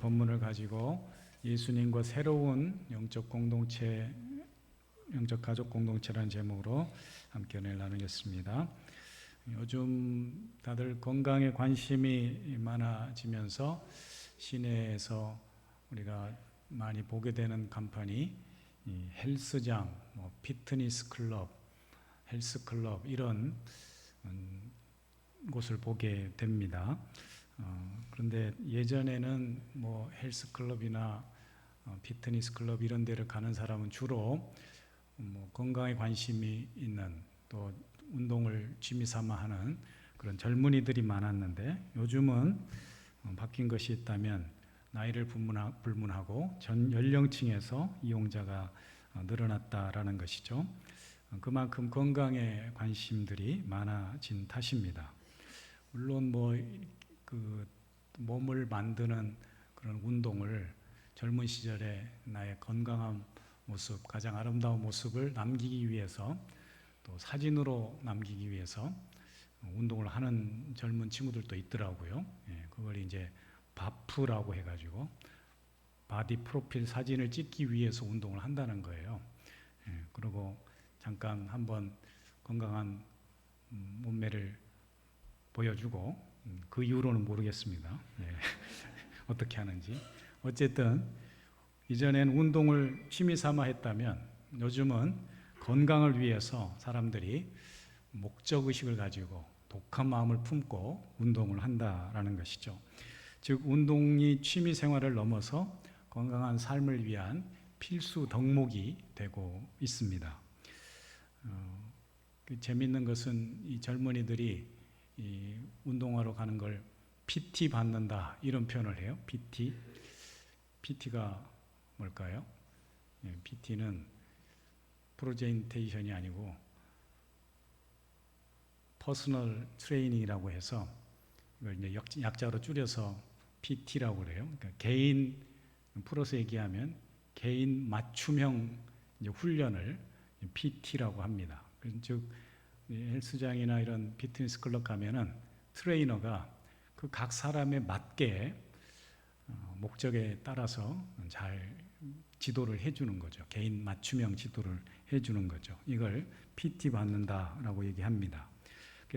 본문을 가지고 예수님과 새로운 영적 공동체, 영적 가족 공동체라는 제목으로 함께 은혜를 나누겠습니다. 요즘 다들 건강에 관심이 많아지면서 시내에서 우리가 많이 보게 되는 간판이 헬스장, 피트니스 클럽, 헬스 클럽 이런 곳을 보게 됩니다. 그런데 예전에는 헬스 클럽이나 피트니스 클럽 이런 데를 가는 사람은 주로 건강에 관심이 있는 또 운동을 취미 삼아 하는 그런 젊은이들이 많았는데 요즘은 바뀐 것이 있다면 나이를 불문하고 전 연령층에서 이용자가 늘어났다라는 것이죠. 그만큼 건강에 관심들이 많아진 탓입니다. 물론 그 몸을 만드는 그런 운동을 젊은 시절에 나의 건강한 모습, 가장 아름다운 모습을 남기기 위해서 또 사진으로 남기기 위해서 운동을 하는 젊은 친구들도 있더라고요. 그걸 이제 바프라고 해가지고 바디 프로필 사진을 찍기 위해서 운동을 한다는 거예요. 그리고 잠깐 한번 건강한 몸매를 보여주고 그 이후로는 모르겠습니다. 어떻게 하는지. 어쨌든 이전엔 운동을 취미 삼아 했다면 요즘은 건강을 위해서 사람들이 목적의식을 가지고 독한 마음을 품고 운동을 한다라는 것이죠. 즉 운동이 취미 생활을 넘어서 건강한 삶을 위한 필수 덕목이 되고 있습니다. 재미있는 것은 이 젊은이들이 이 운동하러 가는 걸 PT 받는다 이런 표현을 해요. PT가 뭘까요? PT는 프로젠테이션이 아니고 퍼스널 트레이닝이라고 해서 이걸 이제 약자로 줄여서 PT라고 그래요. 그러니까 개인 풀어서 얘기하면 개인 맞춤형 이제 훈련을 PT라고 합니다. 즉 헬스장이나 이런 피트니스 클럽 가면은 트레이너가 그 각 사람에 맞게 목적에 따라서 잘 지도를 해주는 거죠. 개인 맞춤형 지도를 해주는 거죠. 이걸 PT 받는다라고 얘기합니다.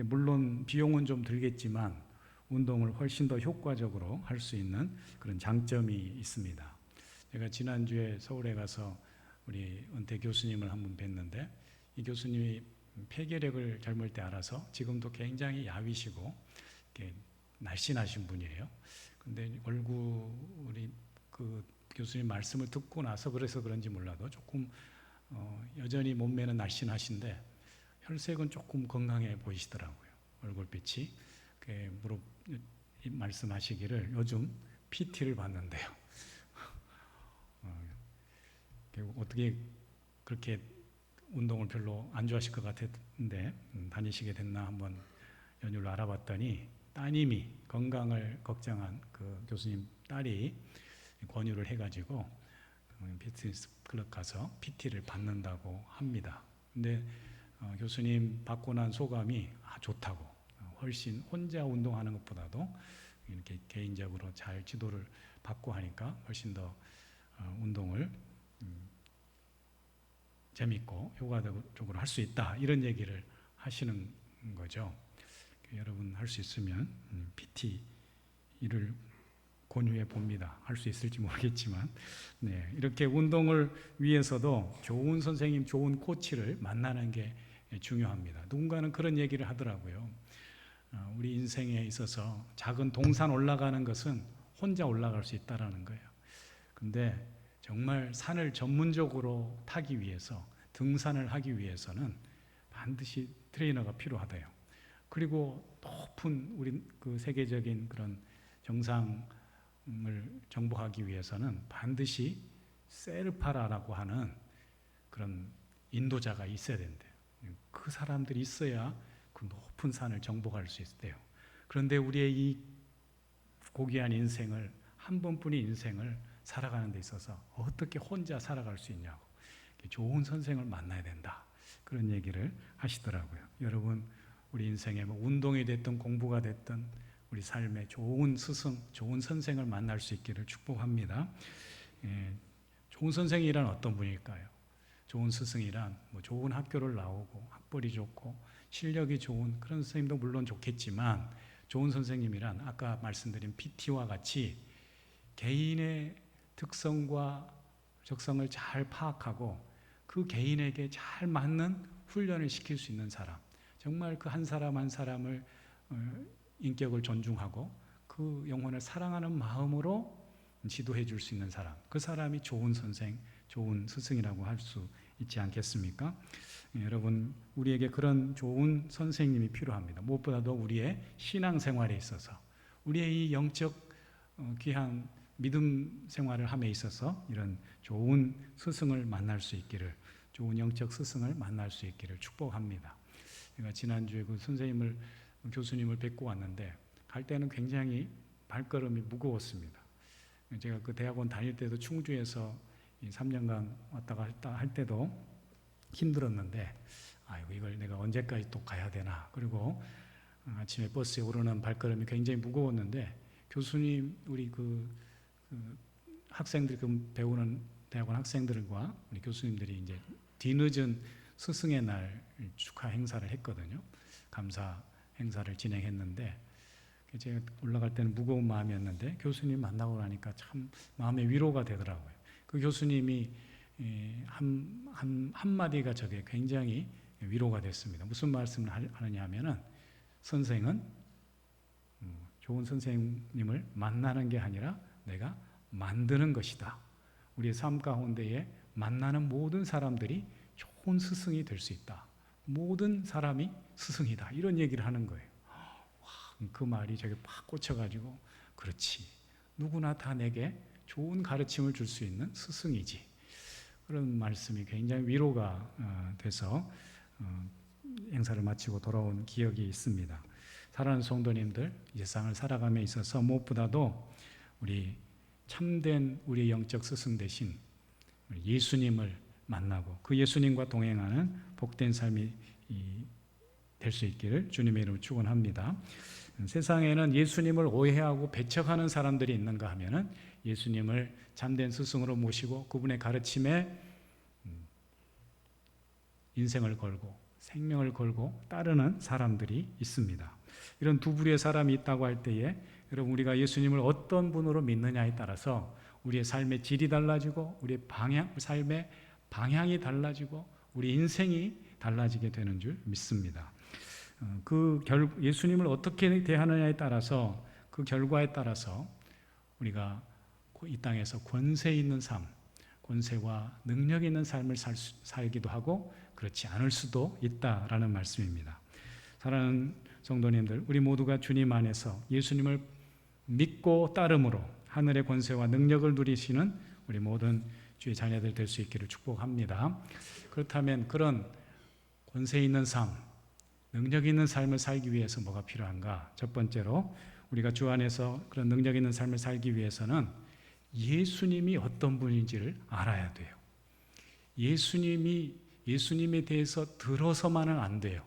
물론 비용은 좀 들겠지만 운동을 훨씬 더 효과적으로 할 수 있는 그런 장점이 있습니다. 제가 지난주에 서울에 가서 우리 은퇴 교수님을 한번 뵀는데 이 교수님이 폐결핵을 젊을 때 알아서 지금도 굉장히 야위시고 날씬하신 분이에요. 근데 얼굴이 그 교수님 말씀을 듣고 나서 그래서 그런지 몰라도 조금 여전히 몸매는 날씬하신데 혈색은 조금 건강해 보이시더라고요. 얼굴빛이. 말씀하시기를 요즘 PT를 받는데요. 어떻게 그렇게 운동을 별로 안 좋아하실 것 같았는데 다니시게 됐나 한번 연유를 알아봤더니 따님이 건강을 걱정한 그 교수님 딸이 권유를 해가지고 피트니스 클럽 가서 PT를 받는다고 합니다. 근데 교수님 받고 난 소감이 좋다고, 훨씬 혼자 운동하는 것보다도 이렇게 개인적으로 잘 지도를 받고 하니까 훨씬 더 운동을 재밌고 효과적으로 할 수 있다 이런 얘기를 하시는 거죠. 여러분 할 수 있으면 PT를 권유해 봅니다. 할 수 있을지 모르겠지만 이렇게 운동을 위해서도 좋은 선생님, 좋은 코치를 만나는 게 중요합니다. 누군가는 그런 얘기를 하더라고요. 우리 인생에 있어서 작은 동산 올라가는 것은 혼자 올라갈 수 있다라는 거예요. 근데 정말 산을 전문적으로 타기 위해서 등산을 하기 위해서는 반드시 트레이너가 필요하대요. 그리고 높은 우리 그 세계적인 그런 정상을 정복하기 위해서는 반드시 세르파라고 하는 그런 인도자가 있어야 된대요. 그 사람들이 있어야 그 높은 산을 정복할 수 있대요. 그런데 우리의 이 고귀한 인생을, 한 번뿐인 인생을 살아가는 데 있어서 어떻게 혼자 살아갈 수 있냐고, 좋은 선생을 만나야 된다, 그런 얘기를 하시더라고요. 여러분 우리 인생에 운동이 됐든 공부가 됐든 우리 삶에 좋은 스승, 좋은 선생을 만날 수 있기를 축복합니다. 좋은 선생이란 어떤 분일까요? 좋은 스승이란 뭐 좋은 학교를 나오고 학벌이 좋고 실력이 좋은 그런 선생님도 물론 좋겠지만, 좋은 선생님이란 아까 말씀드린 PT와 같이 개인의 특성과 적성을 잘 파악하고 그 개인에게 잘 맞는 훈련을 시킬 수 있는 사람, 정말 그 한 사람 한 사람을 인격을 존중하고 그 영혼을 사랑하는 마음으로 지도해 줄 수 있는 사람, 그 사람이 좋은 선생, 좋은 스승이라고 할 수 있지 않겠습니까? 여러분, 우리에게 그런 좋은 선생님이 필요합니다. 무엇보다도 우리의 신앙생활에 있어서, 우리의 이 영적 귀한 믿음 생활을 함에 있어서 이런 좋은 스승을 만날 수 있기를, 좋은 영적 스승을 만날 수 있기를 축복합니다. 제가 지난주에 그 선생님을, 교수님을 뵙고 왔는데 갈 때는 굉장히 발걸음이 무거웠습니다. 제가 그 대학원 다닐 때도 충주에서 3년간 왔다 갔다 할 때도 힘들었는데, 아이고 이걸 내가 언제까지 또 가야 되나. 그리고 아침에 버스에 오르는 발걸음이 굉장히 무거웠는데, 교수님, 우리 그 학생들, 그 배우는 대학원 학생들과 우리 교수님들이 이제 뒤늦은 스승의 날 축하 행사를 했거든요. 감사 행사를 진행했는데, 제가 올라갈 때는 무거운 마음이었는데 교수님 만나고 나니까 참 마음의 위로가 되더라고요. 그 교수님이 한마디가 저게 굉장히 위로가 됐습니다. 무슨 말씀을 하느냐 하면은, 선생은 좋은 선생님을 만나는 게 아니라 내가 만드는 것이다. 우리의 삶 가운데에 만나는 모든 사람들이 좋은 스승이 될 수 있다. 모든 사람이 스승이다. 이런 얘기를 하는 거예요. 그 말이 저게 팍 꽂혀가지고, 그렇지, 누구나 다 내게 좋은 가르침을 줄 수 있는 스승이지. 그런 말씀이 굉장히 위로가 돼서 행사를 마치고 돌아온 기억이 있습니다. 사랑하는 성도님들, 이 세상을 살아감에 있어서 무엇보다도 우리 참된 우리의 영적 스승 대신 예수님을 만나고 그 예수님과 동행하는 복된 삶이 될 수 있기를 주님의 이름으로 축원합니다. 세상에는 예수님을 오해하고 배척하는 사람들이 있는가 하면은, 예수님을 참된 스승으로 모시고 그분의 가르침에 인생을 걸고 생명을 걸고 따르는 사람들이 있습니다. 이런 두 부류의 사람이 있다고 할 때에, 여러분, 우리가 예수님을 어떤 분으로 믿느냐에 따라서 우리의 삶의 질이 달라지고 우리의 삶의 방향이 달라지고 우리 인생이 달라지게 되는 줄 믿습니다. 예수님을 어떻게 대하느냐에 따라서, 그 결과에 따라서 우리가 이 땅에서 권세 있는 삶, 권세와 능력 있는 삶을 살기도 하고 그렇지 않을 수도 있다라는 말씀입니다. 사랑하는 성도님들, 우리 모두가 주님 안에서 예수님을 믿고 따름으로 하늘의 권세와 능력을 누리시는 우리 모든 주의 자녀들 될 수 있기를 축복합니다. 그렇다면 그런 권세 있는 삶, 능력 있는 삶을 살기 위해서 뭐가 필요한가? 첫 번째로, 우리가 주 안에서 그런 능력 있는 삶을 살기 위해서는 예수님이 어떤 분인지를 알아야 돼요. 예수님에 대해서 들어서만은 안 돼요.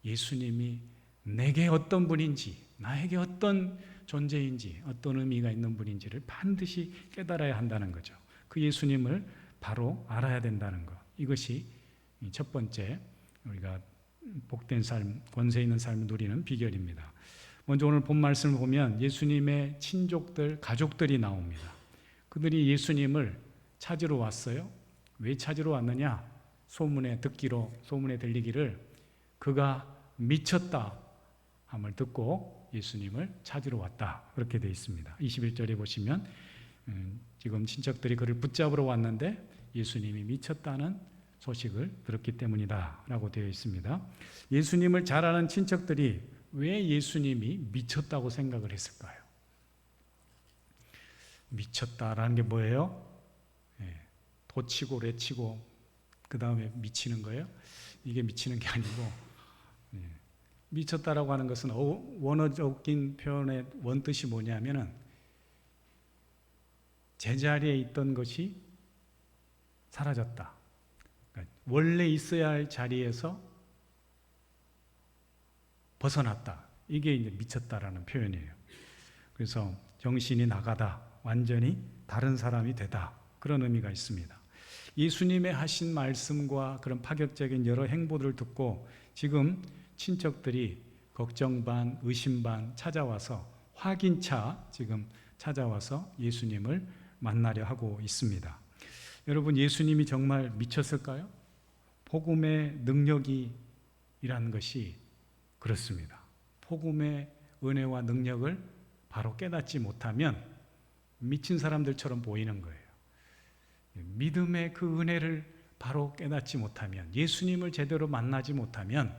예수님이 내게 어떤 분인지, 나에게 어떤 존재인지, 어떤 의미가 있는 분인지를 반드시 깨달아야 한다는 거죠. 그 예수님을 바로 알아야 된다는 것. 이것이 첫 번째, 우리가 복된 삶, 권세 있는 삶을 누리는 비결입니다. 먼저 오늘 본 말씀을 보면 예수님의 친족들, 가족들이 나옵니다. 그들이 예수님을 찾으러 왔어요. 왜 찾으러 왔느냐? 소문에 들리기를 그가 미쳤다 함을 듣고 예수님을 찾으러 왔다. 그렇게 되어 있습니다. 21절에 보시면 지금 친척들이 그를 붙잡으러 왔는데 예수님이 미쳤다는 소식을 들었기 때문이다 라고 되어 있습니다. 예수님을 잘 아는 친척들이 왜 예수님이 미쳤다고 생각을 했을까요? 미쳤다라는 게 뭐예요? 도치고 레치고 그 다음에 미치는 거예요? 이게 미치는 게 아니고, 미쳤다라고 하는 것은 원어적인 표현의 원뜻이 뭐냐면은 제자리에 있던 것이 사라졌다. 그러니까 원래 있어야 할 자리에서 벗어났다. 이게 이제 미쳤다라는 표현이에요. 그래서 정신이 나가다, 완전히 다른 사람이 되다, 그런 의미가 있습니다. 예수님의 하신 말씀과 그런 파격적인 여러 행보들을 듣고 지금 친척들이 걱정 반, 의심 반 찾아와서 확인차 지금 찾아와서 예수님을 만나려 하고 있습니다. 여러분, 예수님이 정말 미쳤을까요? 복음의 능력이라는 것이 그렇습니다. 복음의 은혜와 능력을 바로 깨닫지 못하면 미친 사람들처럼 보이는 거예요. 믿음의 그 은혜를 바로 깨닫지 못하면, 예수님을 제대로 만나지 못하면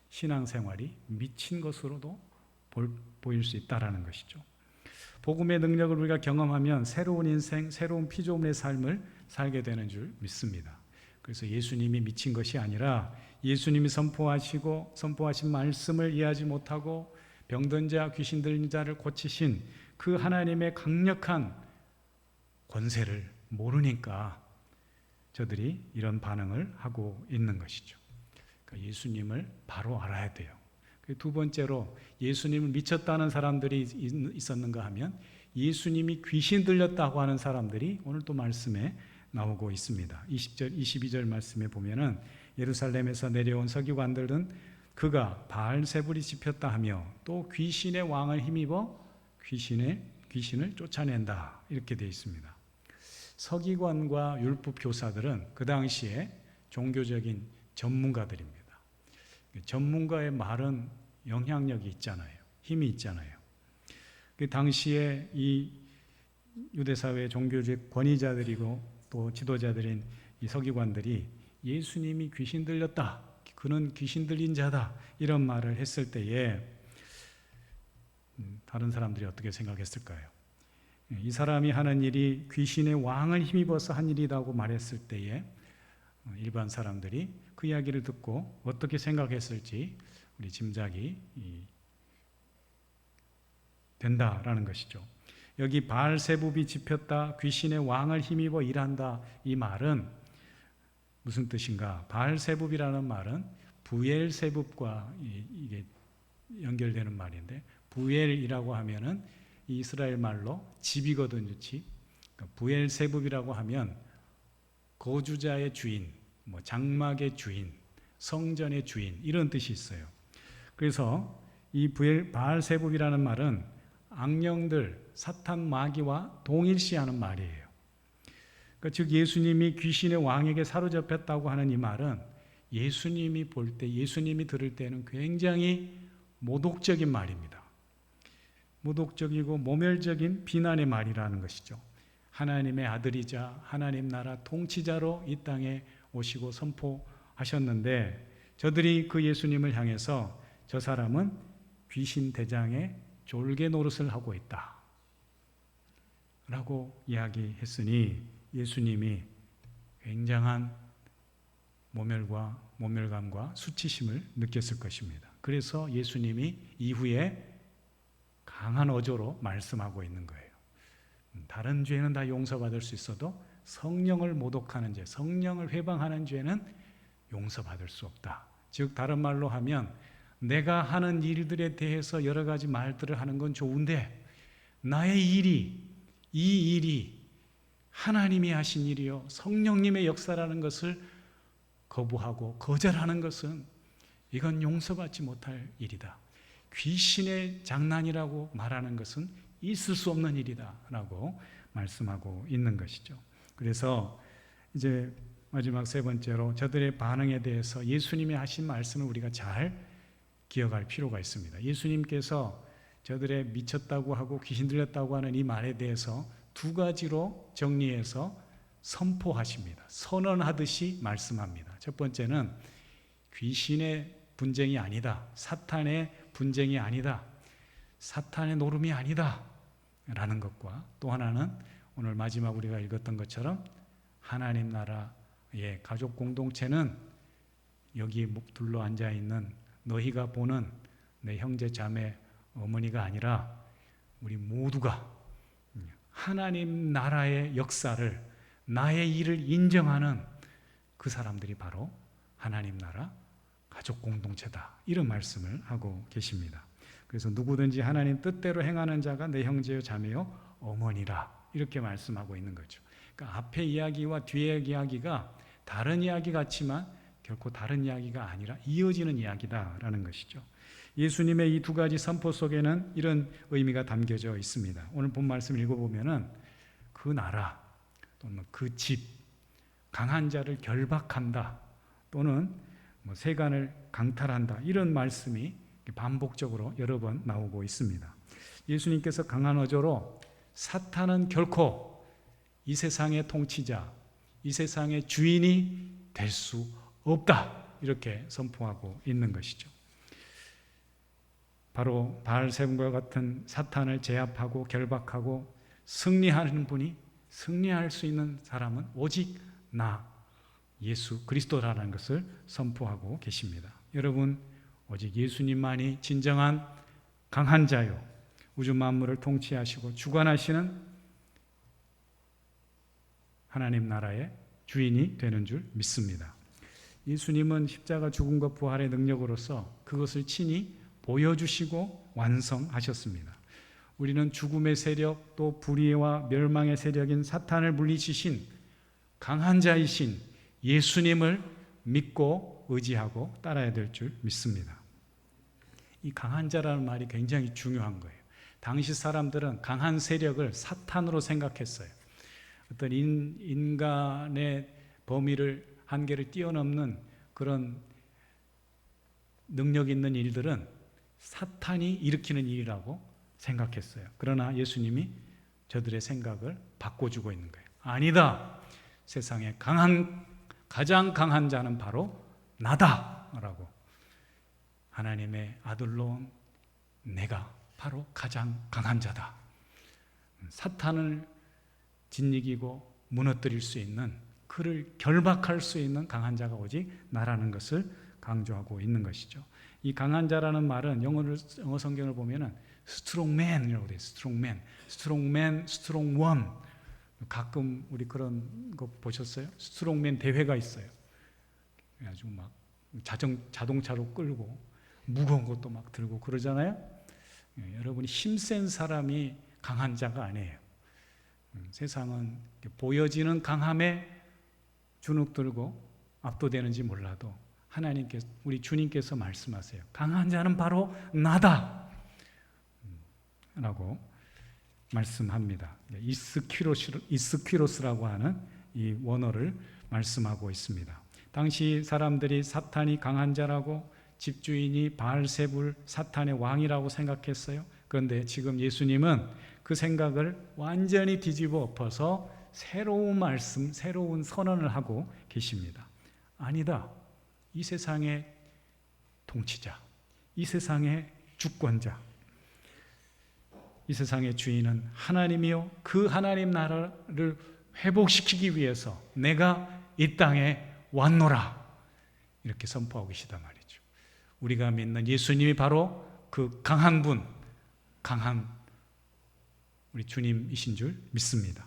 신앙생활이 미친 것으로도 보일 수 있다는 것이죠. 복음의 능력을 우리가 경험하면 새로운 인생, 새로운 피조물의 삶을 살게 되는 줄 믿습니다. 그래서 예수님이 미친 것이 아니라 예수님이 선포하신 말씀을 이해하지 못하고 병든 자, 귀신 들린 자를 고치신 그 하나님의 강력한 권세를 모르니까 저들이 이런 반응을 하고 있는 것이죠. 그러니까 예수님을 바로 알아야 돼요. 두 번째로, 예수님을 미쳤다는 사람들이 있었는가 하면 예수님이 귀신 들렸다고 하는 사람들이 오늘 또 말씀에 나오고 있습니다. 20절, 22절 말씀에 보면은 예루살렘에서 내려온 서기관들은 그가 바알세불이 집혔다 하며 또 귀신의 왕을 힘입어 귀신을 쫓아낸다, 이렇게 되어 있습니다. 서기관과 율법 교사들은 그 당시에 종교적인 전문가들입니다. 전문가의 말은 영향력이 있잖아요. 힘이 있잖아요. 그 당시에 이 유대사회의 종교적 권위자들이고 또 지도자들인 이 서기관들이 예수님이 귀신 들렸다, 그는 귀신 들린 자다, 이런 말을 했을 때에 다른 사람들이 어떻게 생각했을까요? 이 사람이 하는 일이 귀신의 왕을 힘입어서 한 일이라고 말했을 때에 일반 사람들이 그 이야기를 듣고 어떻게 생각했을지 우리 짐작이 된다라는 것이죠. 여기 바알세불이 집혔다, 귀신의 왕을 힘입어 일한다, 이 말은 무슨 뜻인가? 바알세불이라는 말은 부엘세불과 이게 연결되는 말인데, 부엘이라고 하면은 이스라엘 말로 집이거든요, 집. 그러니까 부엘세불이라고 하면 거주자의 주인, 장막의 주인, 성전의 주인, 이런 뜻이 있어요. 그래서 이 바알세불이라는 말은 악령들, 사탄 마귀와 동일시하는 말이에요. 그러니까 즉 예수님이 귀신의 왕에게 사로잡혔다고 하는 이 말은 예수님이 볼 때, 예수님이 들을 때는 굉장히 모독적인 말입니다. 모독적이고 모멸적인 비난의 말이라는 것이죠. 하나님의 아들이자 하나님 나라 통치자로 이 땅에 오시고 선포하셨는데 저들이 그 예수님을 향해서 저 사람은 귀신 대장의 졸개 노릇을 하고 있다 라고 이야기했으니 예수님이 굉장한 모멸감과 수치심을 느꼈을 것입니다. 그래서 예수님이 이후에 강한 어조로 말씀하고 있는 거예요. 다른 죄는 다 용서받을 수 있어도 성령을 모독하는 죄, 성령을 회방하는 죄는 용서받을 수 없다. 즉 다른 말로 하면 내가 하는 일들에 대해서 여러 가지 말들을 하는 건 좋은데 나의 이 일이 하나님이 하신 일이요 성령님의 역사라는 것을 거부하고 거절하는 것은 이건 용서받지 못할 일이다. 귀신의 장난이라고 말하는 것은 있을 수 없는 일이다 라고 말씀하고 있는 것이죠. 그래서 이제 마지막 세 번째로 저들의 반응에 대해서 예수님이 하신 말씀을 우리가 잘 기억할 필요가 있습니다. 예수님께서 저들의 미쳤다고 하고 귀신 들렸다고 하는 이 말에 대해서 두 가지로 정리해서 선포하십니다. 선언하듯이 말씀합니다. 첫 번째는 귀신의 분쟁이 아니다. 사탄의 분쟁이 아니다. 사탄의 노름이 아니다. 라는 것과 또 하나는 오늘 마지막 우리가 읽었던 것처럼 하나님 나라의 가족 공동체는 여기 둘러 앉아 있는 너희가 보는 내 형제 자매 어머니가 아니라 우리 모두가 하나님 나라의 역사를 나의 일을 인정하는 그 사람들이 바로 하나님 나라 가족 공동체다. 이런 말씀을 하고 계십니다. 그래서 누구든지 하나님 뜻대로 행하는 자가 내 형제요 자매요 어머니라 이렇게 말씀하고 있는 거죠. 그러니까 앞에 이야기와 뒤의 이야기가 다른 이야기 같지만 결코 다른 이야기가 아니라 이어지는 이야기다라는 것이죠. 예수님의 이 두 가지 선포 속에는 이런 의미가 담겨져 있습니다. 오늘 본 말씀 읽어보면은 그 나라 또는 그 집, 강한 자를 결박한다 또는 세간을 강탈한다 이런 말씀이 반복적으로 여러 번 나오고 있습니다. 예수님께서 강한 어조로 사탄은 결코 이 세상의 통치자, 이 세상의 주인이 될 수 없다 이렇게 선포하고 있는 것이죠. 바로 바알세불과 같은 사탄을 제압하고 결박하고 승리하는 분이, 승리할 수 있는 사람은 오직 나 예수 그리스도라는 것을 선포하고 계십니다. 여러분, 오직 예수님만이 진정한 강한 자요 우주 만물을 통치하시고 주관하시는 하나님 나라의 주인이 되는 줄 믿습니다. 예수님은 십자가 죽음과 부활의 능력으로서 그것을 친히 보여주시고 완성하셨습니다. 우리는 죽음의 세력 또 불의와 멸망의 세력인 사탄을 물리치신 강한 자이신 예수님을 믿고 의지하고 따라야 될 줄 믿습니다. 이 강한 자라는 말이 굉장히 중요한 거예요. 당시 사람들은 강한 세력을 사탄으로 생각했어요. 어떤 인간의 범위를 한계를 뛰어넘는 그런 능력 있는 일들은 사탄이 일으키는 일이라고 생각했어요. 그러나 예수님이 저들의 생각을 바꿔주고 있는 거예요. 아니다. 세상에 가장 강한 자는 바로 나다라고. 하나님의 아들로 온 내가 바로 가장 강한 자다. 사탄을 짓이기고 무너뜨릴 수 있는, 그를 결박할 수 있는 강한 자가 오직 나라는 것을 강조하고 있는 것이죠. 이 강한 자라는 말은 영어 성경을 보면은 스트롱맨이라고 돼요. 스트롱맨, 스트롱원. 가끔 우리 그런 거 보셨어요? 스트롱맨 대회가 있어요. 그래가지고 막 자동차로 끌고 무거운 것도 막 들고 그러잖아요. 여러분이 힘센 사람이 강한 자가 아니에요. 세상은 보여지는 강함에 주눅들고 압도되는지 몰라도 하나님께서, 우리 주님께서 말씀하세요. 강한 자는 바로 나다 라고 말씀합니다. 이스퀴로스라고 하는 이 원어를 말씀하고 있습니다. 당시 사람들이 사탄이 강한 자라고, 집주인이 바알세불 사탄의 왕이라고 생각했어요. 그런데 지금 예수님은 그 생각을 완전히 뒤집어 엎어서 새로운 말씀, 새로운 선언을 하고 계십니다. 아니다. 이 세상의 통치자, 이 세상의 주권자, 이 세상의 주인은 하나님이요, 그 하나님 나라를 회복시키기 위해서 내가 이 땅에 왔노라 이렇게 선포하고 계시단 말이죠. 우리가 믿는 예수님이 바로 그 강한 분, 강한 우리 주님이신 줄 믿습니다.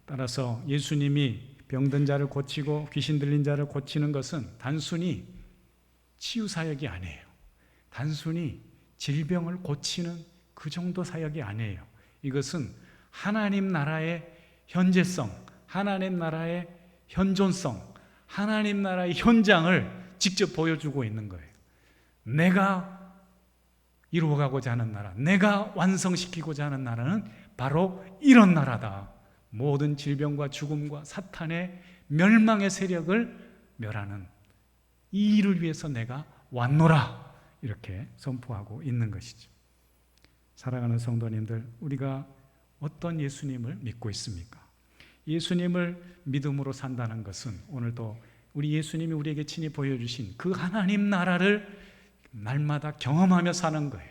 따라서 예수님이 병든 자를 고치고 귀신 들린 자를 고치는 것은 단순히 치유 사역이 아니에요. 단순히 질병을 고치는 그 정도 사역이 아니에요. 이것은 하나님 나라의 현재성, 하나님 나라의 현존성, 하나님 나라의 현장을 직접 보여주고 있는 거예요. 내가 이루어가고자 하는 나라, 내가 완성시키고자 하는 나라는 바로 이런 나라다. 모든 질병과 죽음과 사탄의 멸망의 세력을 멸하는 이 일을 위해서 내가 왔노라 이렇게 선포하고 있는 것이죠. 사랑하는 성도님들, 우리가 어떤 예수님을 믿고 있습니까? 예수님을 믿음으로 산다는 것은 오늘도 우리 예수님이 우리에게 친히 보여주신 그 하나님 나라를 날마다 경험하며 사는 거예요.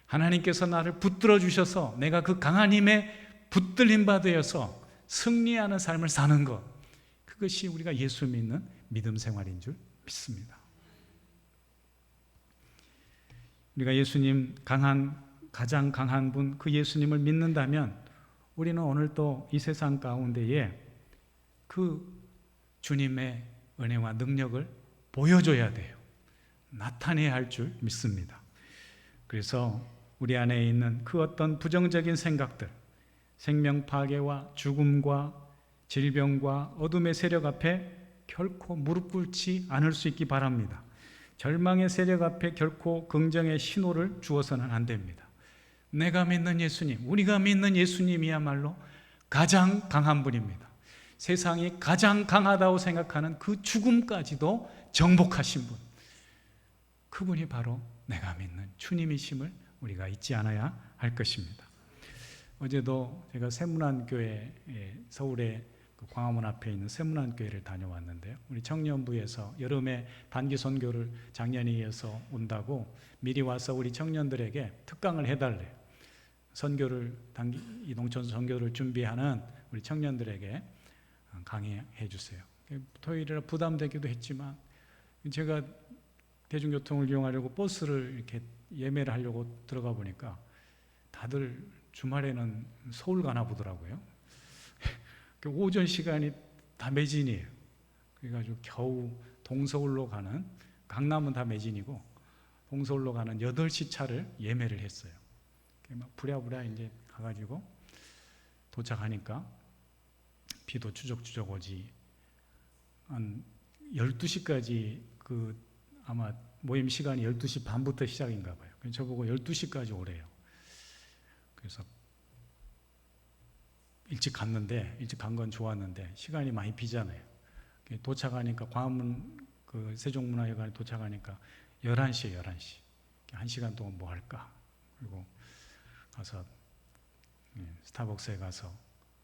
하나님께서 나를 붙들어 주셔서 내가 그 강한 힘에 붙들림 받으어서 승리하는 삶을 사는 것, 그것이 우리가 예수 믿는 믿음 생활인 줄 믿습니다. 우리가 예수님 가장 강한 분, 그 예수님을 믿는다면 우리는 오늘도 이 세상 가운데에 그 주님의 은혜와 능력을 보여줘야 돼요. 나타내야 할 줄 믿습니다. 그래서 우리 안에 있는 그 어떤 부정적인 생각들, 생명 파괴와 죽음과 질병과 어둠의 세력 앞에 결코 무릎 꿇지 않을 수 있기 바랍니다. 절망의 세력 앞에 결코 긍정의 신호를 주어서는 안 됩니다. 내가 믿는 예수님, 우리가 믿는 예수님이야말로 가장 강한 분입니다. 세상이 가장 강하다고 생각하는 그 죽음까지도 정복하신 분, 그분이 바로 내가 믿는 주님이심을 우리가 잊지 않아야 할 것입니다. 어제도 제가 세문안교회, 서울의 광화문 앞에 있는 세문안교회를 다녀왔는데요, 우리 청년부에서 여름에 단기 선교를 작년에 이어서 온다고 미리 와서 우리 청년들에게 특강을 해달래요. 선교를, 이 농촌 선교를 준비하는 우리 청년들에게 강의해 주세요. 토요일이라 부담되기도 했지만, 제가 대중교통을 이용하려고 버스를 이렇게 예매를 하려고 들어가 보니까 다들 주말에는 서울 가나 보더라고요. 오전 시간이 다 매진이에요. 그래가지고 겨우 동서울로 가는, 강남은 다 매진이고 동서울로 가는 8시 차를 예매를 했어요. 막 부랴부랴 이제 가가지고 도착하니까 비도 추적추적 오지, 한 12시까지 아마 모임 시간이 12시 반부터 시작인가 봐요. 그래서 저보고 12시까지 오래요. 그래서 일찍 갔는데, 일찍 간 건 좋았는데 시간이 많이 비잖아요. 도착하니까 광화문 세종문화회관에 도착하니까 11시에 11시. 1시간 동안 뭐 할까? 그리고 가서 스타벅스에 가서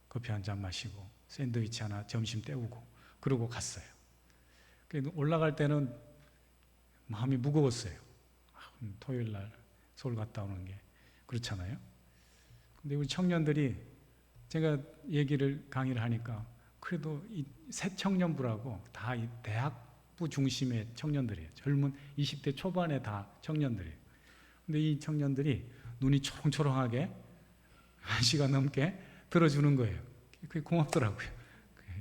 커피 한 잔 마시고 샌드위치 하나 점심 때우고 그러고 갔어요. 올라갈 때는 마음이 무거웠어요. 토요일 날 서울 갔다 오는 게 그렇잖아요. 근데 우리 청년들이, 제가 강의를 하니까 그래도 이 새 청년부라고 다 이 대학부 중심의 청년들이에요. 젊은 20대 초반의 다 청년들이에요. 근데 이 청년들이 눈이 초롱초롱하게 1시간 넘게 들어주는 거예요. 그게 고맙더라고요.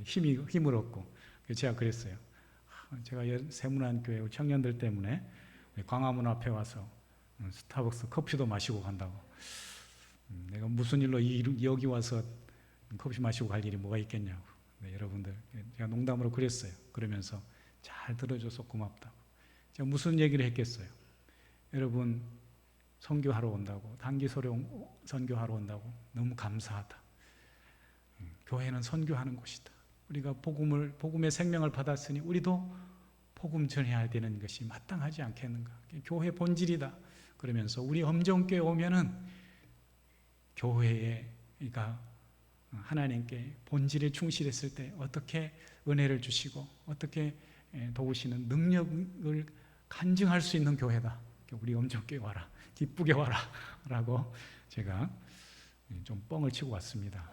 힘을 얻고. 제가 그랬어요. 제가 세문안교회 청년들 때문에 광화문 앞에 와서 스타벅스 커피도 마시고 간다고. 내가 무슨 일로 여기 와서 커피 마시고 갈 일이 뭐가 있겠냐고. 네, 여러분들, 제가 농담으로 그랬어요. 그러면서 잘 들어줘서 고맙다고. 제가 무슨 얘기를 했겠어요. 여러분 선교하러 온다고, 단기 선교하러 온다고 너무 감사하다. 교회는 선교하는 곳이다. 우리가 복음의 생명을 받았으니 우리도 복음 전해야 되는 것이 마땅하지 않겠는가. 교회 본질이다. 그러면서 우리 엄정교회 오면은 교회가 하나님께 본질에 충실했을 때 어떻게 은혜를 주시고 어떻게 도우시는 능력을 간증할 수 있는 교회다. 우리 엄정교회 와라, 기쁘게 와라 라고 제가 좀 뻥을 치고 왔습니다.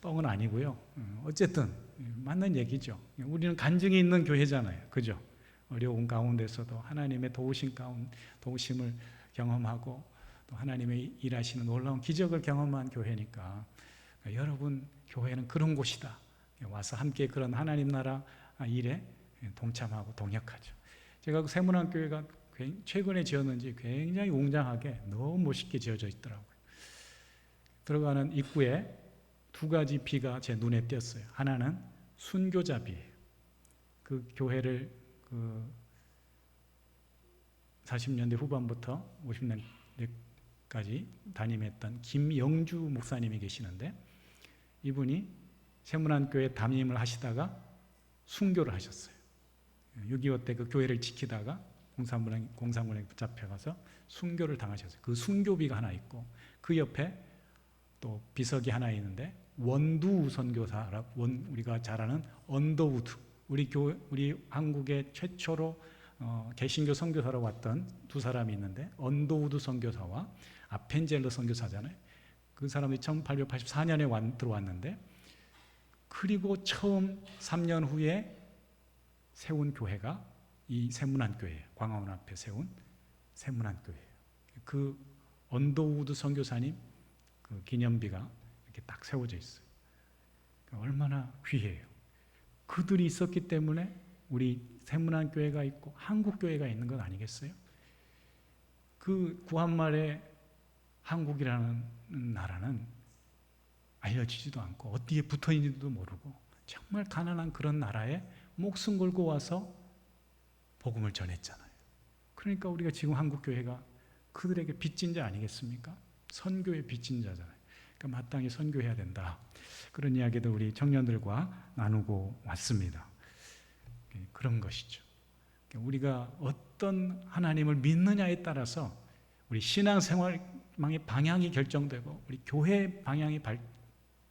뻥은 아니고요. 어쨌든 맞는 얘기죠. 우리는 간증이 있는 교회잖아요. 그죠? 어려운 가운데서도 하나님의 도우심을 경험하고 또 하나님의 일하시는 놀라운 기적을 경험한 교회니까, 여러분 교회는 그런 곳이다. 와서 함께 그런 하나님 나라 일에 동참하고 동역하죠. 제가 그 세문안교회가 최근에 지었는지 굉장히 웅장하게 너무 멋있게 지어져 있더라고요. 들어가는 입구에 2가지 비가 제 눈에 띄었어요. 하나는 순교자비예요. 그 교회를 40년대 후반부터 50년대까지 담임했던 김영주 목사님이 계시는데, 이분이 세문안교회 담임을 하시다가 순교를 하셨어요. 6.25 때 그 교회를 지키다가 공산군에 붙잡혀가서 순교를 당하셨어요. 그 순교비가 하나 있고, 그 옆에 또 비석이 하나 있는데 원두 선교사라고, 우리가 잘 아는 언더우드, 우리 한국의 최초로 개신교 선교사로 왔던 2사람이 있는데, 언더우드 선교사와 아펜젤러 선교사잖아요. 그 사람이 1884년에 들어왔는데, 그리고 처음 3년 후에 세운 교회가 이 세문안교회예요. 광화문 앞에 세운 세문안교회예요. 그 언더우드 선교사님 그 기념비가 이렇게 딱 세워져 있어요. 그러니까 얼마나 귀해요. 그들이 있었기 때문에 우리 세문안교회가 있고 한국교회가 있는 건 아니겠어요? 그 구한말의 한국이라는 나라는 알려지지도 않고 어디에 붙어 있는지도 모르고 정말 가난한 그런 나라에 목숨 걸고 와서 복음을 전했잖아요. 그러니까 우리가 지금 한국교회가 그들에게 빚진 자 아니겠습니까? 선교의 빚진 자잖아요. 그러니까 마땅히 선교해야 된다. 그런 이야기도 우리 청년들과 나누고 왔습니다. 그런 것이죠. 우리가 어떤 하나님을 믿느냐에 따라서 우리 신앙생활의 방향이 결정되고 우리 교회 방향이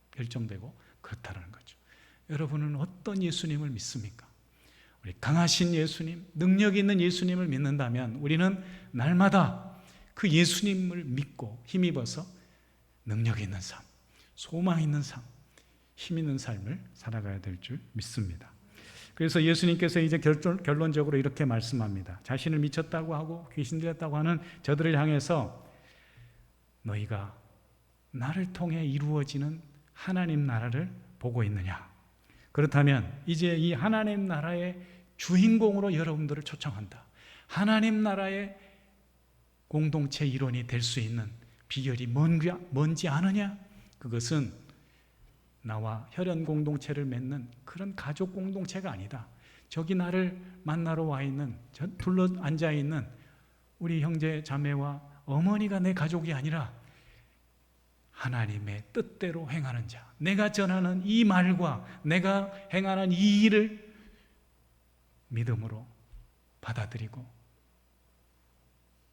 결정되고 그렇다는 거죠. 여러분은 어떤 예수님을 믿습니까? 우리 강하신 예수님, 능력 있는 예수님을 믿는다면 우리는 날마다 그 예수님을 믿고 힘입어서 능력 있는 삶, 소망 있는 삶, 힘 있는 삶을 살아가야 될 줄 믿습니다. 그래서 예수님께서 이제 결론적으로 이렇게 말씀합니다. 자신을 미쳤다고 하고 귀신 들렸다고 하는 저들을 향해서 너희가 나를 통해 이루어지는 하나님 나라를 보고 있느냐? 그렇다면 이제 이 하나님 나라의 주인공으로 여러분들을 초청한다. 하나님 나라의 공동체 일원이 될 수 있는 비결이 뭔지 아느냐? 그것은 나와 혈연 공동체를 맺는 그런 가족 공동체가 아니다. 저기 나를 만나러 와 있는, 둘러 앉아 있는 우리 형제 자매와 어머니가 내 가족이 아니라 하나님의 뜻대로 행하는 자, 내가 전하는 이 말과 내가 행하는 이 일을 믿음으로 받아들이고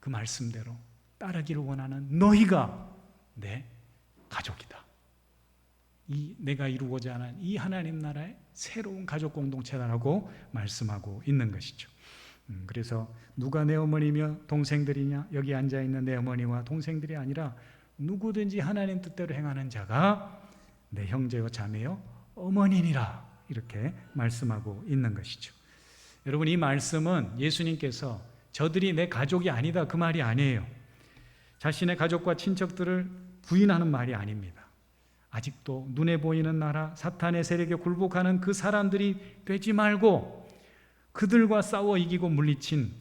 그 말씀대로 따르기를 원하는 너희가 내 가족이다. 이 내가 이루고자 하는 이 하나님 나라의 새로운 가족 공동체라고 말씀하고 있는 것이죠. 그래서 누가 내 어머니며 동생들이냐? 여기 앉아있는 내 어머니와 동생들이 아니라 누구든지 하나님 뜻대로 행하는 자가 내 형제요 자매요 어머니니라, 이렇게 말씀하고 있는 것이죠. 여러분, 이 말씀은 예수님께서 저들이 내 가족이 아니다 그 말이 아니에요. 자신의 가족과 친척들을 부인하는 말이 아닙니다. 아직도 눈에 보이는 나라 사탄의 세력에 굴복하는 그 사람들이 되지 말고 그들과 싸워 이기고 물리친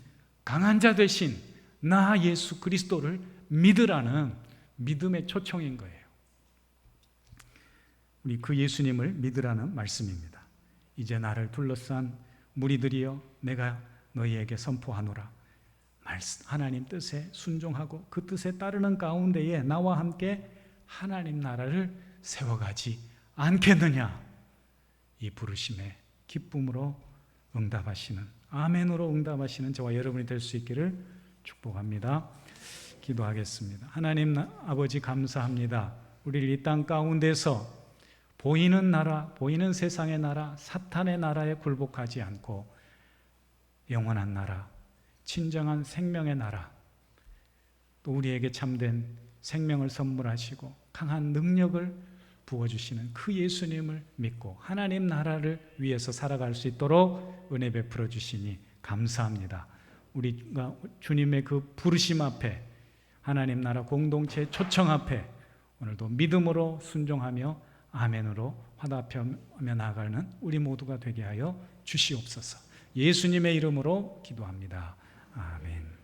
강한 자 되신 나 예수 그리스도를 믿으라는 믿음의 초청인 거예요. 우리 그 예수님을 믿으라는 말씀입니다. 이제 나를 둘러싼 무리들이여 내가 너희에게 선포하노라. 하나님 뜻에 순종하고 그 뜻에 따르는 가운데에 나와 함께 하나님 나라를 세워가지 않겠느냐. 이 부르심에 기쁨으로 응답하시는, 아멘으로 응답하시는 저와 여러분이 될 수 있기를 축복합니다. 기도하겠습니다. 하나님 아버지, 감사합니다. 우리를 이 땅 가운데서 보이는 나라, 보이는 세상의 나라, 사탄의 나라에 굴복하지 않고 영원한 나라, 진정한 생명의 나라, 또 우리에게 참된 생명을 선물하시고 강한 능력을 부어주시는 그 예수님을 믿고 하나님 나라를 위해서 살아갈 수 있도록 은혜 베풀어 주시니 감사합니다. 우리가 주님의 그 부르심 앞에, 하나님 나라 공동체 초청 앞에 오늘도 믿음으로 순종하며 아멘으로 화답하며 나아가는 우리 모두가 되게 하여 주시옵소서. 예수님의 이름으로 기도합니다. 아멘.